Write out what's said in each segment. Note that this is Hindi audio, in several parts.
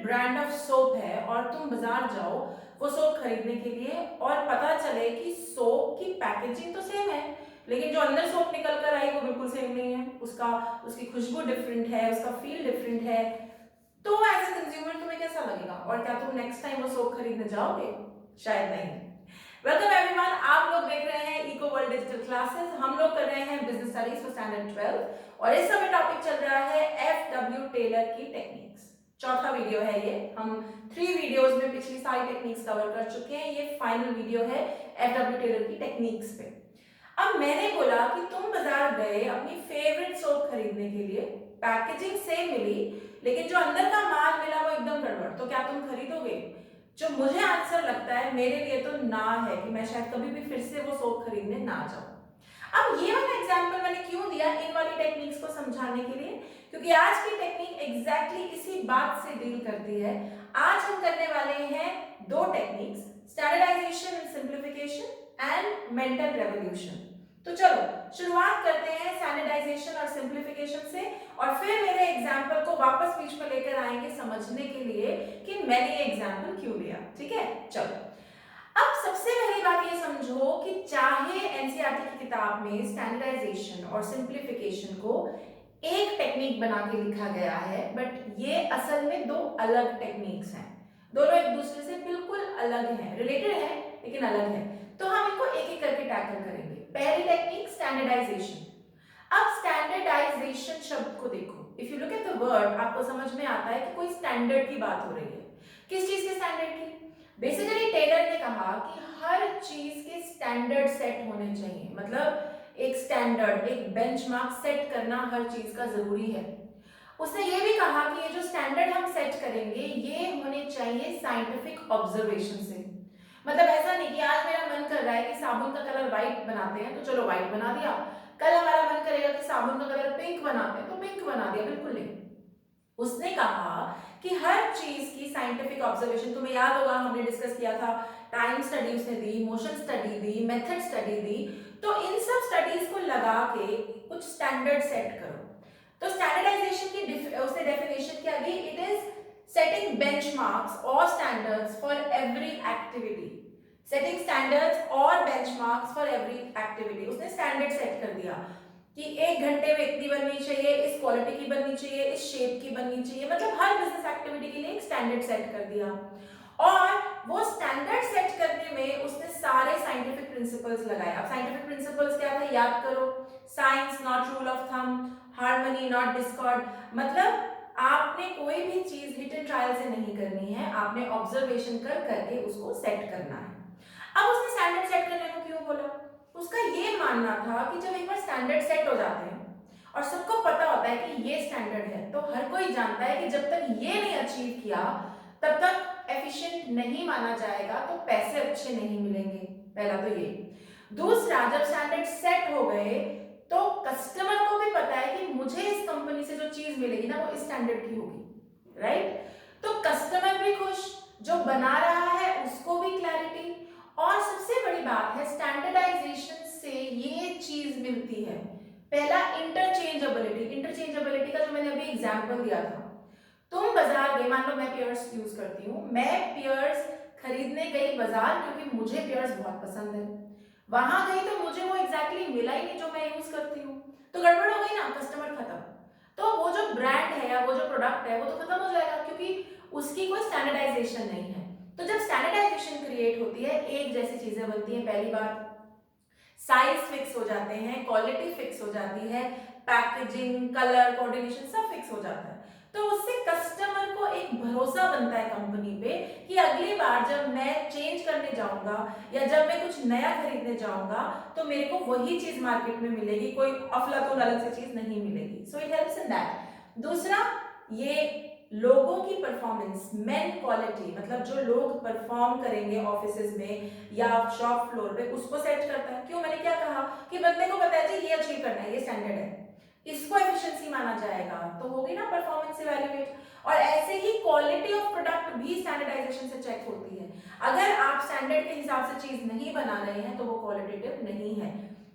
ब्रांड ऑफ सोप है और तुम बाजार जाओ वो सोप खरीदने के लिए और पता चले कि सोप की पैकेजिंग तो सेम है, लेकिन जो अंदर सोप निकल कर आई वो बिल्कुल सेम नहीं है, उसकी खुशबू डिफरेंट है, उसका फील डिफरेंट है, तो एज ए कंज्यूमर तुम्हें कैसा लगेगा और क्या तुम नेक्स्ट टाइम वो सोप खरीदने जाओगे? शायद नहीं। वेलकम एवरीवन, आप लोग देख रहे हैं इको वर्ल्ड डिजिटल क्लासेस। हम लोग कर रहे हैं बिजनेस स्टडीज फॉर स्टैंडर्ड 12 और इस समय टॉपिक चल रहा है एफडब्ल्यू टेलर की टेक्निक्स। चौथा वीडियो है ये। हम 3 वीडियोस में पिछली सारी टेक्निक्स कवर कर चुके हैं। ये फाइनल वीडियो है एफडब्ल्यू टेलर की टेक्निक्स पे। अब मैंने बोला कि तुम बाजार गए अपनी फेवरेट सोप खरीदने के लिए, पैकेजिंग सेम मिली लेकिन जो अंदर का माल मिला वो एकदम गड़बड़, तो क्या तुम खरीदोगे? जो मुझे आंसर लगता है मेरे लिए तो ना है कि मैं शायद कभी भी फिर से वो सोप खरीदने ना जाऊं। अब ये वाला एग्जांपल मैंने क्यों दिया इन वाली टेक्निक्स को समझाने के लिए, क्योंकि आज की टेक्निक एग्जैक्टली इसी बात से डील करती है। आज हम करने वाले हैं 2 techniques, standardisation and simplification and mental revolution. तो चलो शुरुआत करते हैं स्टैंडर्डाइजेशन और सिंप्लीफिकेशन से और फिर मेरे एग्जांपल को वापस बीच में लेकर आएंगे समझने के लिए कि मैंने ये एग्जांपल क्यों लिया। ठीक है, चलो। अब सबसे पहली बात ये समझो कि चाहे एनसीईआरटी की किताब में स्टैंडर्डाइजेशन और सिंप्लीफिकेशन को एक टेक्निक बना के लिखा गया है, बट ये असल में 2 अलग टेक्निक्स हैं। दोनों एक दूसरे से बिल्कुल अलग हैं, रिलेटेड है लेकिन अलग है। तो हम इनको एक एक करके टैकल करेंगे। पहली टेक्निक स्टैंडर्डाइजेशन। अब स्टैंडर्डाइजेशन शब्द को देखो, if you look at the word आपको समझ में आता है कि कोई स्टैंडर्ड की बात हो रही है। किस चीज के स्टैंडर्ड की? बेसिकली टेलर ने कहा कि हर चीज के स्टैंडर्ड सेट होने चाहिए, मतलब एक स्टैंडर्ड, एक बेंचमार्क सेट करना हर चीज का जरूरी है। उसने ये भी कहा कि ये जो स्टैंडर्ड हम सेट करेंगे ये होने चाहिए साइंटिफिक ऑब्जर्वेशन से। मतलब ऐसा नहीं कि आज मेरा मन कर रहा है कि साबुन का कलर व्हाइट बनाते हैं तो चलो व्हाइट बना दिया, कल हमारा मन करेगा कि साबुन का कलर पिंक बनाते हैं तो पिंक बना दिया, बिल्कुल नहीं। उसने कहा कि हर चीज की साइंटिफिक ऑब्जर्वेशन, तुम्हें याद होगा हमने डिस्कस किया था, टाइम स्टडी उसने दी, मोशन स्टडी दी, मेथड स्टडी दी, तो इन सब स्टडीज को लगा के कुछ स्टैंडर्ड सेट करो। तो स्टैंडर्डाइजेशन की उसने डेफिनेशन क्या दी? इट इज सेटिंग बेंचमार्क्स और standards for every activity. Setting standards और बेंचमार्क्स फॉर एवरी एक्टिविटी। उसने स्टैंडर्ड सेट कर दिया कि 1 घंटे में इतनी बननी चाहिए, इस क्वालिटी की बननी चाहिए, इस शेप की बननी चाहिए, मतलब हर बिजनेस एक्टिविटी के लिए एक स्टैंडर्ड सेट कर दिया। और वो स्टैंडर्ड सेट करने में उसने सारे साइंटिफिक प्रिंसिपल्स लगाए। अब साइंटिफिक प्रिंसिपल्स क्या थे याद करो? Science not rule of thumb, harmony not Discord. मतलब आपने कोई भी चीज हिट एंड ट्रायल से नहीं करनी है, आपने ऑब्जर्वेशन कर करके उसको सेट करना है। अब उसने स्टैंडर्ड सेट करने को क्यों बोला? उसका ये मानना था कि जब एक बार स्टैंडर्ड सेट हो जाते हैं और सबको पता होता है कि ये स्टैंडर्ड है, तो हर कोई जानता है कि जब तक ये नहीं अचीव किया तब तक एफिशिएंट नहीं माना जाएगा, तो पैसे अच्छे नहीं मिलेंगे। पहला तो ये। दूसरा, जब स्टैंडर्ड सेट हो गए तो कस्टमर को भी पता है कि मुझे इस कंपनी से जो चीज मिलेगी ना वो इस स्टैंडर्ड की होगी, राइट? तो कस्टमर भी खुश, जो बना रहा है उसको भी क्लैरिटी, और सबसे बड़ी बात है स्टैंडर्डाइजेशन से ये चीज मिलती है। पहला, इंटरचेंजेबिलिटी। इंटरचेंजेबिलिटी का जो मैंने अभी एग्जांपल दिया था, तुम बाजार गए, मान लो मैं पियर्स यूज करती हूँ, मैं पियर्स खरीदने गई बाजार क्योंकि मुझे पियर्स बहुत पसंद है। वहां गई तो मुझे वो एग्जैक्टली मिला ही नहीं जो मैं यूज करती हूँ, तो गड़बड़ हो गई ना, कस्टमर खत्म। तो वो जो ब्रांड है या वो जो प्रोडक्ट है वो तो खत्म हो जाएगा क्योंकि उसकी कोई स्टैंडर्डाइजेशन नहीं है। तो जब स्टैंडर्डाइजेशन क्रिएट होती है, एक जैसी चीजें बनती हैं। पहली बात, साइज फिक्स हो जाते हैं, क्वालिटी फिक्स हो जाती है, पैकेजिंग, कलर कोऑर्डिनेशन सब फिक्स हो जाता है। तो उससे कस्टमर को एक भरोसा बनता है कंपनी पे कि अगली बार जब मैं चेंज करने जाऊंगा या जब मैं कुछ नया खरीदने जाऊंगा तो मेरे को वही चीज मार्केट में मिलेगी, कोई अफलातून अलग से चीज नहीं मिलेगी। So it helps in that. दूसरा, ये लोगों की परफॉर्मेंस, मेन क्वालिटी, मतलब जो लोग परफॉर्म करेंगे ऑफिसेज में या शॉप फ्लोर पे, उसको सेट करता है। क्यों? मैंने क्या कहा कि बंदे को पता है जी ये अचीव करना है, ये स्टैंडर्ड है, इसको एफिशिएंसी माना जाएगा, तो होगी ना परफॉर्मेंस इवैल्यूएट। और ऐसे ही क्वालिटी ऑफ प्रोडक्ट भी स्टैंडर्डाइजेशन से चेक होती है। अगर आप स्टैंडर्ड के हिसाब से चीज नहीं बना रहे हैं तो वो क्वालिटेटिव नहीं है।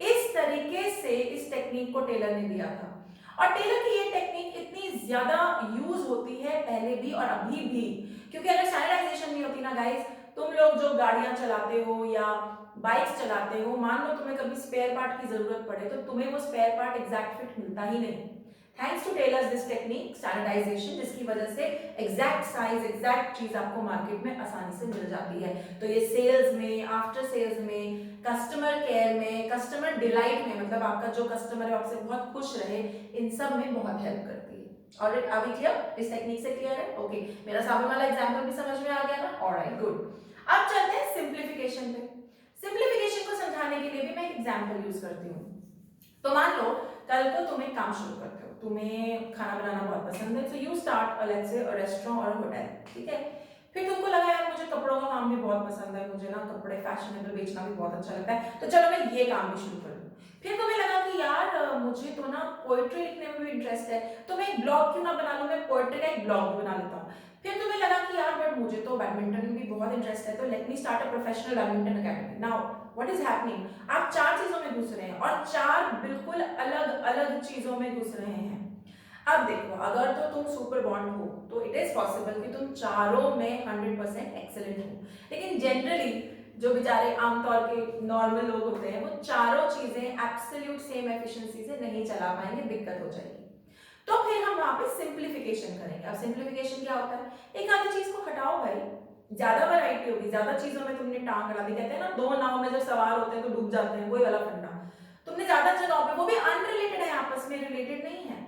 इस तरीके से इस टेक्निक को टेलर ने दिया था। और टेलर की ये टेक्निक इतनी ज्यादा यूज होती है पहले भी और अभी भी, क्योंकि अगर स्टैंडर्डाइजेशन नहीं होती ना गाइस, तुम लोग जो गाड़ियां चलाते हो या बाइक्स चलाते हो, मान लो तुम्हें कभी स्पेयर पार्ट की जरूरत पड़े तो तुम्हें वो स्पेयर पार्ट एग्जैक्ट फिट मिलता ही नहीं। Thanks to Taylor's this technique standardisation, जिसकी वजह से एग्जैक्ट साइज एग्जैक्ट चीज आपको मार्केट में आसानी से मिल जाती है। तो ये सेल्स में, आफ्टर सेल्स में, कस्टमर केयर में, कस्टमर डिलाइट में, मतलब आपका जो कस्टमर है आपसे बहुत खुश रहे, इन सब में बहुत हेल्प करती है। और अभी क्लियर, इस टेक्निक से क्लियर है? ओके, मेरा सामने वाला एग्जांपल भी समझ में आ गया ना? Alright, good. अब चलते हैं सिंप्लीफिकेशन पे। सिंप्लीफिकेशन को समझाने के लिए भी मैं एक एग्जांपल यूज करती हूँ। तो मान लो कल को तुम एक काम शुरू करते हो, तुम्हें खाना बनाना बहुत पसंद है, so you start let's say a restaurant और अ होटल, ठीक है। फिर तुमको लगा यार मुझे कपड़ों का काम भी बहुत पसंद है, मुझे ना कपड़े फैशनेबल बेचना भी बहुत अच्छा लगता है, तो चलो मैं ये काम भी शुरू कर दूं। फिर तुम्हें लगा कि यार मुझे तो ना पोएट्री लिखने में भी इंटरेस्ट है, तो मैं एक ब्लॉग क्यों ना बना लूं, मैं पोएट्री का एक ब्लॉग भी बना लेता हूँ। फिर तुम्हें लगा कि यार बट मुझे तो बैडमिंटन में भी बहुत इंटरेस्ट है, तो let me start a professional badminton academy. Now what is happening, आप चार चीजों में घुस रहे हैं और चार बिल्कुल अलग अलग चीजों में घुस रहे हैं। अब देखो, अगर तो तुम सुपर बॉन्ड हो तो इट इज पॉसिबल कि तुम चारों में 100% एक्सेलेंट हो, लेकिन जनरली जो बेचारे आमतौर के नॉर्मल लोग होते हैं वो चारों चीजें एब्सोल्यूट सेम एफिशिएंसी से नहीं चला पाएंगे, दिक्कत हो जाएगी। तो फिर हम वहां पे सिंप्लीफिकेशन करेंगे। अब सिंप्लीफिकेशन क्या होता है, एक आधी चीज को हटाओ भाई, ज्यादा वैरायटी होगी, ज्यादा चीजों में तुमने टांग अड़ा दी, कहते हैं ना दो नाव में जब सवार होते हैं तो डूब जाते हैं, वही वाला फंडा। तुमने ज्यादा जगहों पे, वो भी अनरिलेटेड है, आपस में रिलेटेड नहीं है।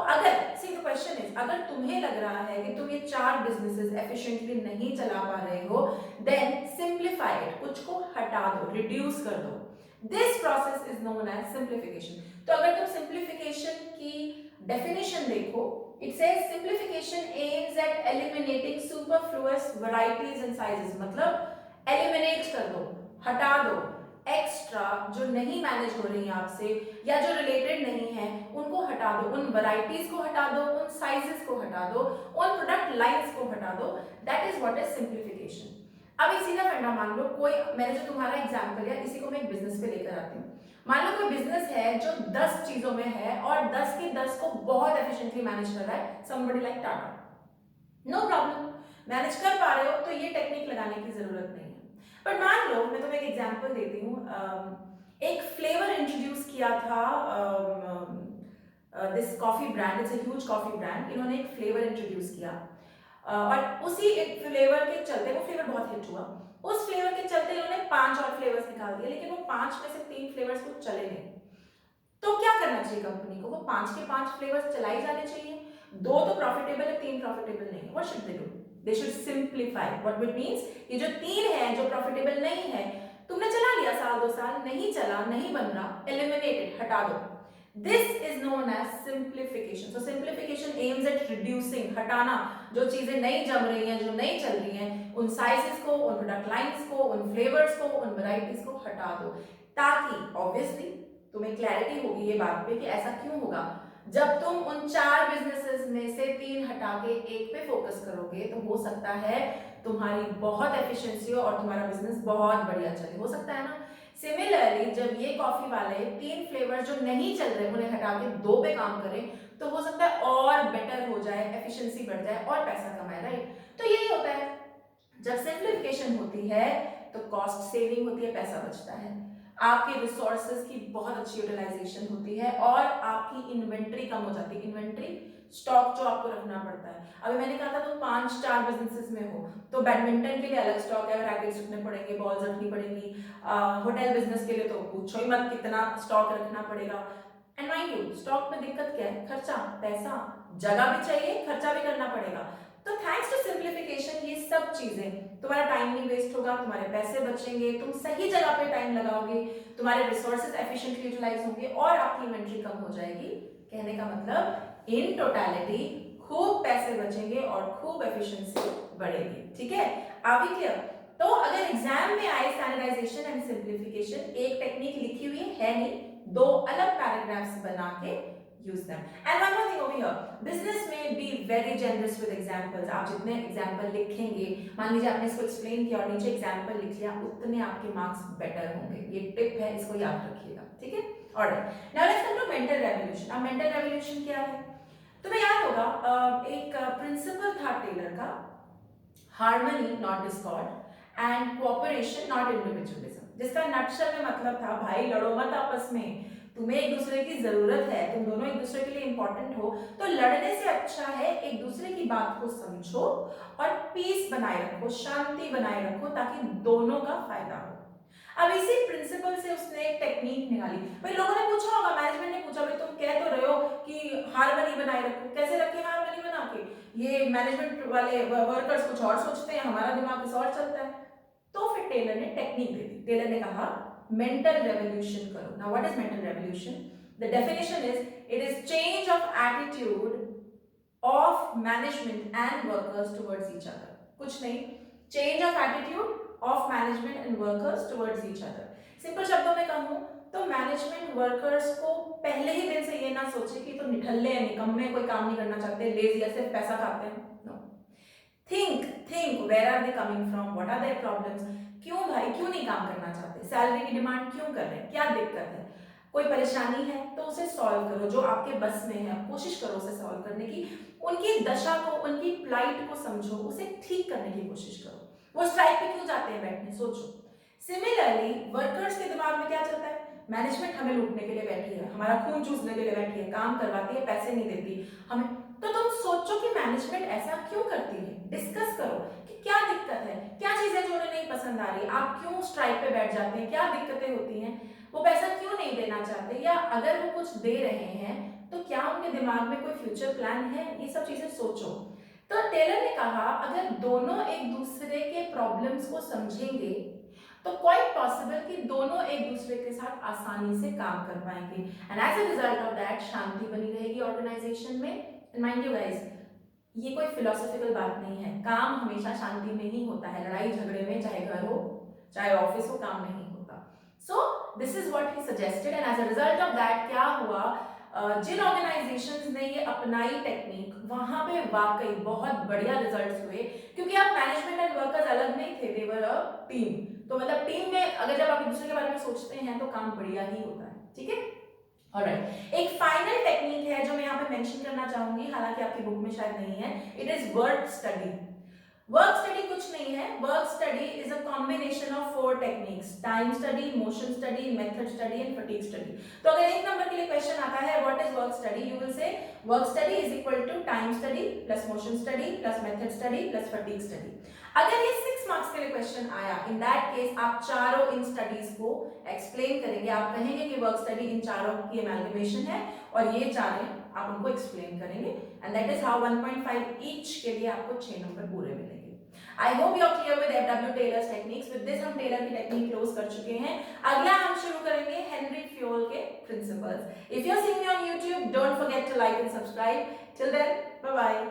अगर सी द क्वेश्चन इज, अगर तुम्हें लग रहा है कि तुम ये चार बिजनेसेस एफिशिएंटली नहीं चला पा रहे हो, देन सिंप्लीफाई इट, कुछ को हटा दो, रिड्यूस कर दो। This process is known as simplification. तो अगर तुम सिंप्लीफिकेशन की डेफिनेशन देखो, it says simplification aims at eliminating superfluous varieties and sizes, मतलब एलिमिनेट कर दो, हटा दो एक्स्ट्रा जो नहीं मैनेज हो रही है आपसे या जो रिलेटेड नहीं है, उनको हटा दो, उन वैरायटीज को हटा दो, उन साइजेस को हटा दो, उन प्रोडक्ट लाइंस को हटा दो। That is what is simplification. अब एक सीधा फंडा मान लो, कोई, मैंने जो तुम्हारा एग्जांपल है इसी को मैं एक बिजनेस पे लेकर आती हूँ। मान लो कोई बिजनेस है जो 10 चीजों में है और 10 के 10 को बहुत एफिशिएंटली मैनेज कर रहा है, somebody like Tata, no problem, manage कर पा रहे हो तो ये टेक्निक लगाने की जरूरत नहीं है। पर मान लो, मैं तुम्हें एक एग्जांपल देती हूँ, एक फ्लेवर इंट्रोड्यूस किया था, this coffee brand, it's a huge coffee brand, इन्होंने एक फ्लेवर इंट्रोड्यूस किया, और उसी एक फ्लेवर के चलते वो फ्लेवर बहुत हिट हुआ। उस फ्लेवर के चलते इन्होंने 5 और फ्लेवर्स निकाल दिए, लेकिन वो 5 में से 3 फ्लेवर्स को चले नहीं। तो क्या करना चाहिए कंपनी को, वो 5 के 5 फ्लेवर्स चलाई जाने चाहिए, 2 तो प्रॉफिटेबल है, 3 प्रॉफिटेबल नहीं है। What should they do, they should simplify. What it means, ये जो 3 है जो प्रॉफिटेबल नहीं है, तुमने चला लिया साल 2 साल, नहीं चला, नहीं बन रहा, एलिमिनेटेड, हटा दो। This is known as simplification. So simplification aims at reducing, हटाना, जो चीजें नहीं जम रही हैं, जो नहीं चल रही हैं, उन साइजेस को, उन प्रोडक्ट लाइंस को, उन फ्लेवर्स को, उन वैरायटीज को हटा दो, ताकि ऑब्वियसली तुम्हें क्लैरिटी होगी ये बात पे कि ऐसा क्यों होगा। जब तुम उन 4 बिजनेसेस में से 3 हटा के एक पे फोकस करोगे तो हो सकता है तुम्हारी बहुत एफिशिएंसी हो और तुम्हारा बिजनेस बहुत बढ़िया चले, हो सकता है ना। सिमिलरली जब ये कॉफी वाले 3 फ्लेवर जो नहीं चल रहे उन्हें हटा के 2 पे काम करें तो हो सकता है और बेटर हो जाए, एफिशिएंसी बढ़ जाए और पैसा कमाए, राइट। तो यही होता है, जब सिंप्लीफिकेशन होती है तो कॉस्ट सेविंग होती है, पैसा बचता है, आपके रिसोर्सेज की बहुत अच्छी यूटिलाइजेशन होती है और आपकी इन्वेंट्री कम हो जाती है। इन्वेंट्री, स्टॉक जो आपको रखना पड़ता है। अभी मैंने कहा था तुम 5-4 बिजनेसेस में हो तो बैडमिंटन के लिए अलग स्टॉक है, रैकेट्स रखने पड़ेंगे, बॉल्स रखनी पड़ेगी, होटल बिजनेस के लिए तो पूछो ही मत कितना स्टॉक रखना पड़ेगा। एंड माइंड यू, स्टॉक में दिक्कत क्या है, खर्चा, पैसा, जगह भी चाहिए, खर्चा भी करना पड़ेगा। तो थैंक्स टू सिंप्लीफिकेशन ये सब चीजें, तुम्हारा टाइम नहीं वेस्ट होगा, तुम्हारे पैसे बचेंगे, तुम सही जगह पे टाइम लगाओगे, तुम्हारे रिसोर्सेज एफिशिएंटली यूटिलाइज होंगे और आपकी इन्वेंट्री कम हो जाएगी। कहने का मतलब इन टोटलिटी खूब पैसे बचेंगे और खूब एफिशिएंसी बढ़ेगी, ठीक है। Are we clear? तो अगर एग्जाम में आए स्टैंडर्डाइजेशन एंड सिंप्लीफिकेशन, एक टेक्निक लिखी हुई है नहीं, 2 अलग पैराग्राफ्स बना के use them. And one more thing over here, business में be very generous with examples. आप जितने एग्जाम्पल लिखेंगे, मान लीजिए आपने इसको एक्सप्लेन किया और नीचे एग्जाम्पल लिख लिया, उतने आपके मार्क्स बेटर होंगे। ये टिप है, इसको याद रखिएगा, ठीक है। Alright, now let's come to mental revolution. अब मेंटल रेवोल्यूशन क्या है? तुम्हें याद होगा एक प्रिंसिपल था टेलर का, harmony not Discord and cooperation not individualism, जिसका नटशल में मतलब था भाई लड़ो मत आपस में, तुम्हें एक दूसरे की जरूरत है, तुम दोनों एक दूसरे के लिए इंपॉर्टेंट हो, तो लड़ने से अच्छा है एक दूसरे की बात को समझो और पीस बनाए रखो, शांति बनाए रखो, ताकि दोनों का फायदा हो। अब इसी प्रिंसिपल से उसने एक टेक्निक निकाली। भाई लोगों ने पूछा होगा, मैनेजमेंट ने पूछा, भाई तुम कह तो रहे हो कि हार्मनी बनाए रखो, कैसे रखें हार्मनी बना के? ये मैनेजमेंट वाले वर्कर्स कुछ और सोचते हैं, हमारा दिमाग कुछ और चलता है। तो फिर टेलर ने टेक्निक दे दी। टेलर ने कहा मेंटल रेवोल्यूशन करो। Now what is mental revolution? The definition is it is change of attitude of management and workers towards each other. कुछ नहीं, change of attitude of management and workers towards each other. Simple शब्दों में कहूं तो मैनेजमेंट वर्कर्स को पहले ही दिन से ये ना सोचे कि तो निठल्ले हैं, निकम्मे, कोई काम नहीं करना चाहते, लेजी है, सिर्फ पैसा खाते हैं। No, think where are they coming from, what are their problems, क्यों भाई, क्यों नहीं काम करना चाहते, सैलरी की डिमांड क्यों कर रहे हैं, क्या दिक्कत है, कोई परेशानी है तो उसे सॉल्व करो, जो आपके बस में है कोशिश करो उसे सॉल्व करने की, उनकी दशा को, उनकी प्लाइट को समझो, उसे ठीक करने की कोशिश करो। वो स्ट्राइक पे क्यों जाते हैं बैठने, सोचो। सिमिलरली वर्कर्स के दिमाग में क्या चलता है? मैनेजमेंट हमें लूटने के लिए बैठी है, हमारा खून चूसने के लिए बैठी है, काम करवाती है, पैसे नहीं देती हमें। तो तुम सोचो कि मैनेजमेंट ऐसा क्यों करती है, डिस्कस करो कि क्या दिक्कत है, क्या चीजें जो उन्हें नहीं पसंद आ रही, आप क्यों स्ट्राइक पे बैठ जाते हैं, क्या दिक्कतें होती हैं, वो पैसा क्यों नहीं देना चाहते, या अगर वो कुछ दे रहे हैं तो क्या उनके दिमाग में कोई फ्यूचर प्लान है, ये सब चीजें सोचो। तो टेलर ने कहा अगर दोनों एक दूसरे के प्रॉब्लम्स को समझेंगे तो क्वाइट पॉसिबल कि दोनों एक दूसरे के साथ आसानी से काम कर पाएंगे, and as a result of that शांति बनी रहेगी ऑर्गेनाइजेशन में। एंड माइंड यू गाइस, ये कोई फिलोसॉफिकल बात नहीं है, काम हमेशा शांति में ही होता है, लड़ाई झगड़े में, चाहे घर हो चाहे ऑफिस हो, काम नहीं होता। So this is what he suggested, and as a result of that क्या हुआ, जिन ऑर्गेनाइजेशंस ने ये अपनाई टेक्निक, वहां पे वाकई बहुत बढ़िया रिजल्ट्स हुए, क्योंकि आप मैनेजमेंट एंड वर्कर्स अलग नहीं थे, दे वर अ टीम। तो मतलब टीम में अगर जब आप एक दूसरे के बारे में सोचते हैं तो काम बढ़िया ही होता है, ठीक है। ऑलराइट, एक फाइनल टेक्निक है जो मैं यहाँ पे मेंशन करना चाहूंगी, हालांकि आपकी बुक में शायद नहीं है, it is work study. Work study कुछ नहीं है, work study is a combination of 4 techniques, time study, motion study, method study and fatigue study. तो अगर एक नंबर के लिए क्वेश्चन आता है what is work study, you will say work study is equal to time study plus motion study plus method study plus fatigue study. अगर ये 6 मार्क्स के लिए क्वेश्चन आया, इन दैट केस आप चारों इन स्टडीज को एक्सप्लेन करेंगे, आप कहेंगे कि वर्क स्टडी इन चारों की एमालगमेशन है और ये चारों आप उनको एक्सप्लेन करेंगे, and that is how 1.5 each के लिए आपको 6 नंबर पूरे मिलेंगे। I hope you are clear with FW Taylor's techniques. With this हम टेलर की टेक्निक क्लोज कर चुके हैं। अगला हम शुरू करेंगे हेनरी फ्योल के principles. If you are seeing me on YouTube, don't forget to like and subscribe. Till then, bye bye.